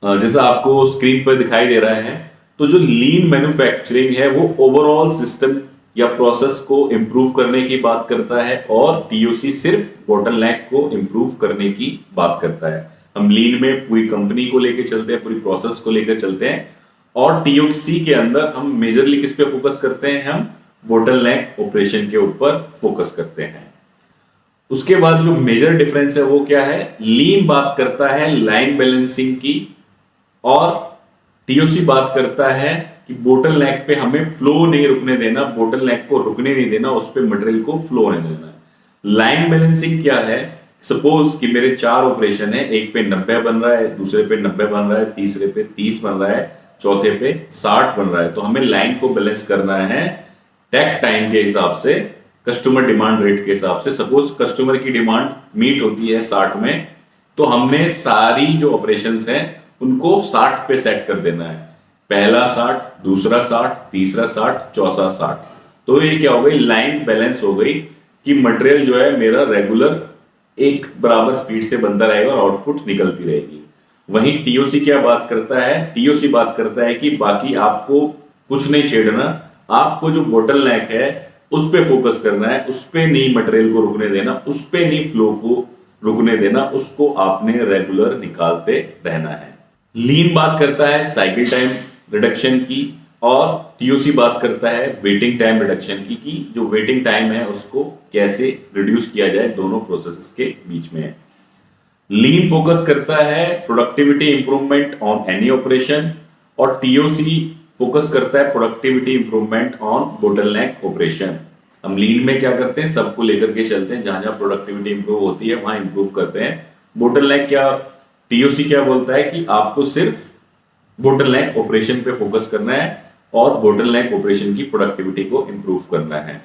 जैसा आपको स्क्रीन पर दिखाई दे रहा है, तो जो लीन मैन्युफैक्चरिंग है वो ओवरऑल सिस्टम या प्रोसेस को इंप्रूव करने की बात करता है, और टीओसी सिर्फ बोटलनेक को इंप्रूव करने की बात करता है। हम लीन में पूरी कंपनी को लेकर चलते हैं, पूरी प्रोसेस को लेकर चलते हैं, और टीओसी के अंदर हम मेजरली किस पे फोकस करते हैं, हम बोटलनेक ऑपरेशन के ऊपर फोकस करते हैं। उसके बाद जो मेजर डिफरेंस है वो क्या है, लीन बात करता है लाइन बैलेंसिंग की, और टीओसी बात करता है कि बोटलनेक पे हमें फ्लो नहीं रुकने देना, बोटलनेक को रुकने नहीं देना, उस पे मटेरियल को फ्लो नहीं देना। लाइन बैलेंसिंग क्या है, सपोज कि मेरे 4 ऑपरेशन है, एक पे 90 बन रहा है, दूसरे पे 90 बन रहा है, तीसरे पे 30 बन रहा है, चौथे पे 60 बन रहा है, तो हमें लाइन को बैलेंस करना है टेक टाइम के हिसाब से, कस्टमर डिमांड रेट के हिसाब से। सपोज कस्टमर की डिमांड मीट होती है 60 में, तो हमने सारी जो ऑपरेशंस हैं उनको 60 पे सेट कर देना है। पहला 60, दूसरा 60, तीसरा 60, चौथा 60। तो ये क्या हो गई, लाइन बैलेंस हो गई कि मटेरियल जो है मेरा रेगुलर एक बराबर स्पीड से बनता रहेगा और आउटपुट निकलती रहेगी। वहीं टीओसी क्या बात करता है, टीओसी बात करता है कि बाकी आपको कुछ नहीं छेड़ना, आपको जो बोटलनेक है उस पे फोकस करना है, उस पे नहीं मटेरियल को रुकने देना, उस पे नहीं फ्लो को रुकने देना, उसको आपने रेगुलर निकालते रहना है। लीन बात करता है साइकिल टाइम रिडक्शन की, और टीओसी बात करता है वेटिंग टाइम रिडक्शन की, कि जो वेटिंग टाइम है उसको कैसे रिड्यूस किया जाए दोनों प्रोसेसेस के बीच में। लीन फोकस करता है productivity improvement on any operation, और टीओसी फोकस करता है productivity improvement on bottleneck operation. हम लीन में क्या करते हैं, सबको लेकर के चलते हैं, जहां जहां प्रोडक्टिविटी इंप्रूव होती है वहां इंप्रूव करते हैं। बोटलनेक क्या, टीओसी क्या बोलता है कि आपको सिर्फ बोटलनेक ऑपरेशन पे फोकस करना है और बोटलनेक ऑपरेशन की प्रोडक्टिविटी को इंप्रूव करना है।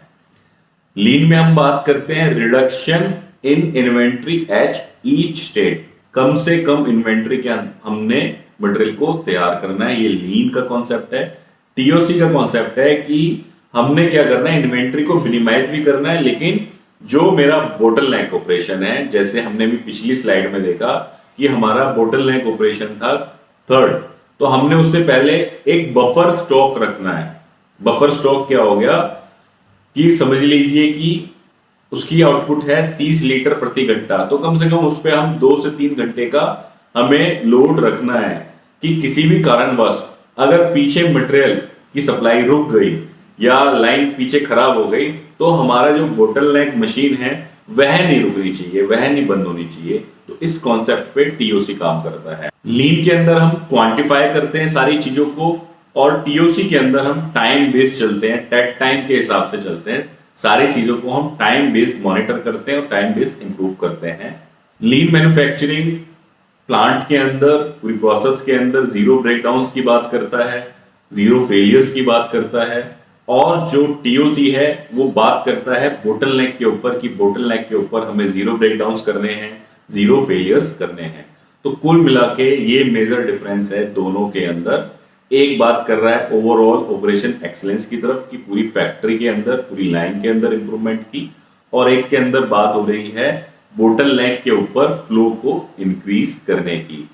लीन में हम बात करते हैं reduction in inventory at each state, कम से कम इन्वेंट्री के हमने मटेरियल को तैयार करना है, ये लीन का कॉन्सेप्ट है। टीओसी का कॉन्सेप्ट है कि हमने क्या करना है, इन्वेंट्री को मिनिमाइज भी करना है, लेकिन जो मेरा बोटलनेक ऑपरेशन है, जैसे हमने भी पिछली स्लाइड में देखा कि हमारा बोटलनेक ऑपरेशन था 3rd, तो हमने उससे पहले एक बफर स्टॉक रखना है। बफर स्टॉक क्या हो गया कि समझ लीजिए कि उसकी आउटपुट है 30 लीटर प्रति घंटा, तो कम से कम उस पर हम 2 से 3 घंटे का हमें लोड रखना है कि किसी भी कारणवश अगर पीछे मटेरियल की सप्लाई रुक गई या लाइन पीछे खराब हो गई, तो हमारा जो बोटलनेक मशीन है वह नहीं रुकनी चाहिए, वह नहीं बंद होनी चाहिए। तो इस कॉन्सेप्ट पे टीओसी काम करता है। लीन के अंदर हम क्वांटिफाई करते हैं सारी चीजों को, और टीओसी के अंदर हम टाइम बेस्ड चलते हैं, टेक टाइम के हिसाब से चलते हैं। सारी चीजों को हम टाइम बेस्ड मॉनिटर करते हैं और टाइम बेस्ड इंप्रूव करते हैं। लीन मैन्युफैक्चरिंग प्लांट के अंदर, पूरी प्रोसेस के अंदर जीरो ब्रेकडाउन्स की बात करता है, जीरो फेलियर्स की बात करता है, और जो टीओसी है वो बात करता है बोटलनेक के ऊपर कि बोटलनेक के ऊपर हमें जीरो ब्रेकडाउन्स करने हैं, जीरो फेलियर्स करने हैं। तो कुल मिला के ये मेजर डिफरेंस है दोनों के अंदर। एक बात कर रहा है ओवरऑल ऑपरेशन एक्सीलेंस की तरफ की, पूरी फैक्ट्री के अंदर, पूरी लाइन के अंदर इंप्रूवमेंट की, और एक के अंदर बात हो रही है बोटलनेक के ऊपर फ्लो को इंक्रीज करने की।